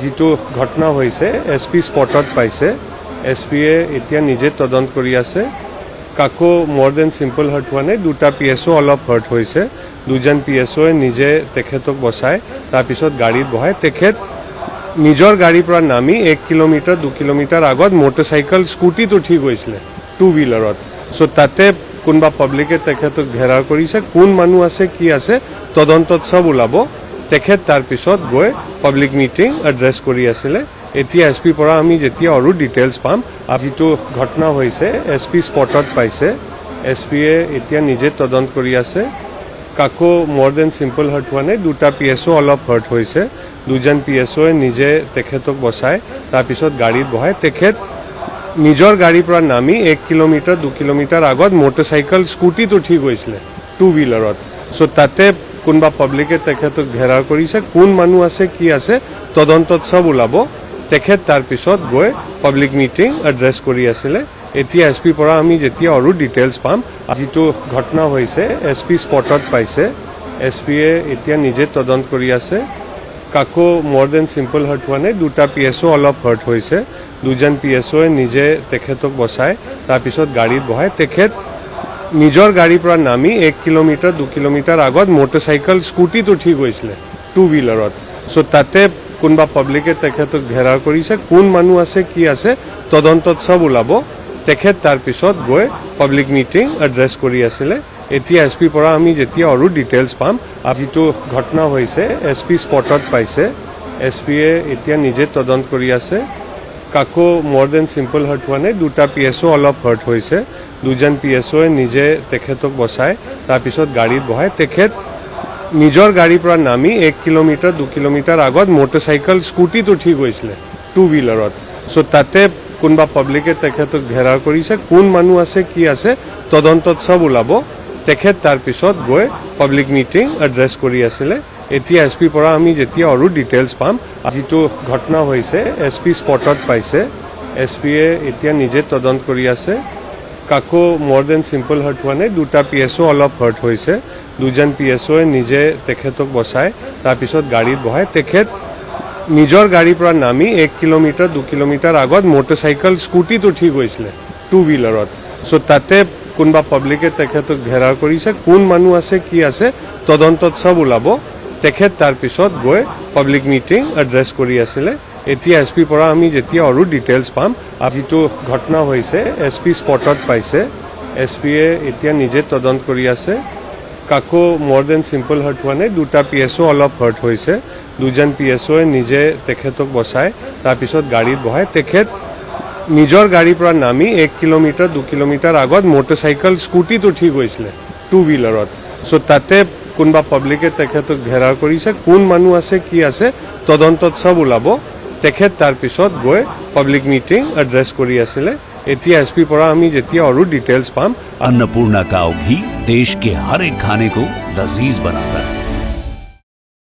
যিটো ঘটনা হৈছে SP স্পটত পাইছে SPয়ে এতিয়া নিজে তদন্ত কৰি আছে কাকো more than simple hurt হোৱা নাই দুটা PSO অলপ hurt হৈছে দুজন PSOয়ে নিজে তেখেতক বচাই তাৰপিছত গাড়ীত বহাই তেখেত নিজৰ গাড়ীৰ পৰা নামি 1 কিলোমিটাৰ 2 কিলোমিটাৰ আগত মোটৰসাইকেল স্কুটিত উঠি গৈছিলে টু হুইলাৰত সো তাতে কোনবা পাব্লিকে তেখেতক ঘেৰাও কৰিছে কোন মানুহ আছে কি আছে তদন্তত সব ওলাব তেখেত তাৰপিছত গৈ পাব্লিক মিটিং এড্ৰেছ কৰি আছিল এতিয়া SP পৰা আমি যেতিয়া আৰু ডিটেইলছ পাম আপিটো ঘটনা হৈছে SP স্পটত পাইছে SPয়ে এতিয়া নিজে তদন্ত কৰি আছে কাকো more than simple hurt হোৱা নাই দুটা PSO অলপ hurt হৈছে দুজন PSOয়ে নিজে তেখেতক বচাই তাৰপিছত গাড়ীত বহাই তেখেত নিজৰ গাড়ীৰ পৰা নামি 1 কিলোমিটাৰ 2 কিলোমিটাৰ আগত মোটৰসাইকেল স্কুটিত উঠি গৈছিলে টু হুইলাৰত সো তাতে কোনবা পাব্লিকে তেখেতক ঘেৰাও কৰিছে কোন মানুহ আছে কি আছে তদন্তত সব ওলাব তেখেত তাৰপিছত গৈ পাব্লিক মিটিং এড্ৰেছ কৰি আছিল এতিয়া SP পৰা আমি যেতিয়া আৰু ডিটেইলছ পাম যিটো ঘটনা হৈছে SP স্পটত পাইছে SPয়ে এতিয়া নিজে তদন্ত কৰি আছে কাকো more than simple hurt হোৱা নাই দুটা PSO অলপ hurt হৈছে দুজন PSOয়ে নিজে তেখেতক বচাই তাৰপিছত গাড়ীত বহাই তেখেত নিজৰ গাড়ীৰ পৰা নামি 1 কিলোমিটাৰ 2 কিলোমিটাৰ আগত মোটৰসাইকেল স্কুটিত উঠি গৈছিলে টু হুইলাৰত সো তাতে কোনবা পাব্লিকে তেখেতক ঘেৰাও কৰিছে কোন মানুহ আছে কি আছে তদন্তত সব ওলাব তেখেত তাৰপিছত গৈ পাব্লিক মিটিং এড্ৰেছ কৰি আছিল এতিয়া SP পৰা আমি যেতিয়া আৰু ডিটেইলছ পাম আপিটো ঘটনা হৈছে SP স্পটত পাইছে SPয়ে এতিয়া নিজে তদন্ত কৰি আছে কাকো more than simple hurt হোৱা নাই দুটা PSO অলপ hurt হৈছে দুজন PSOয়ে নিজে তেখেতক বচাই তাৰপিছত গাড়ীত বহাই তেখেত নিজৰ গাড়ীৰ পৰা নামি 1 কিলোমিটাৰ 2 কিলোমিটাৰ আগত মোটৰসাইকেল স্কুটিত উঠি গৈছিলে টু হুইলাৰত সো তাতে কোনবা পাব্লিকে তেখেতক ঘেৰাও কৰিছে কোন মানুহ আছে কি আছে তদন্তত সব ওলাব তেখেত তাৰপিছত গৈ পাব্লিক মিটিং এড্ৰেছ কৰি আছিল এতিয়া SP পৰা আমি যেতিয়া আৰু ডিটেইলছ পাম যিটো ঘটনা হৈছে SP স্পটত পাইছে SPয়ে এতিয়া নিজে তদন্ত কৰি আছে কাকো more than simple hurt হোৱা নাই দুটা PSO অলপ hurt হৈছে দুজন PSOয়ে নিজে তেখেতক বচাই তাৰপিছত গাড়ীত বহাই তেখেত নিজৰ গাড়ীৰ পৰা নামি 1 কিলোমিটাৰ 2 কিলোমিটাৰ আগত মোটৰসাইকেল স্কুটিত উঠি গৈছিলে টু হুইলাৰত সো তাতে কোনবা পাব্লিকে তেখেতক ঘেৰাও কৰিছে কোন মানুহ আছে কি আছে তদন্তত সব ওলাব তেখেত তাৰপিছত গৈ পাব্লিক মিটিং এড্ৰেছ কৰি আছিল এতিয়া SP পৰা আমি যেতিয়া আৰু ডিটেইলছ পাম আপিটো ঘটনা হৈছে SP স্পটত পাইছে SPয়ে এতিয়া নিজে তদন্ত কৰি আছে কাকো more than simple hurt হোৱা নাই দুটা PSO অলপ hurt হৈছে দুজন PSOয়ে নিজে তেখেতক বচাই তাৰপিছত গাড়ীত বহাই তেখেত নিজৰ গাড়ীৰ পৰা নামি 1 কিলোমিটাৰ 2 কিলোমিটাৰ আগত মোটৰসাইকেল স্কুটিত উঠি গৈছিলে টু হুইলাৰত সো তাতে কোনবা পাব্লিকে তেখেতক ঘেৰাও কৰিছে কোন মানুহ আছে কি আছে তদন্তত সব ওলাব তেখেত তাৰপিছত গৈ পাব্লিক মিটিং এড্ৰেছ কৰি আছিল এতিয়া SP পৰা আমি যেতিয়া আৰু ডিটেইলছ পাম अन्नपूर्णा काव घी देश के हर एक खाने को लजीज बनाता है।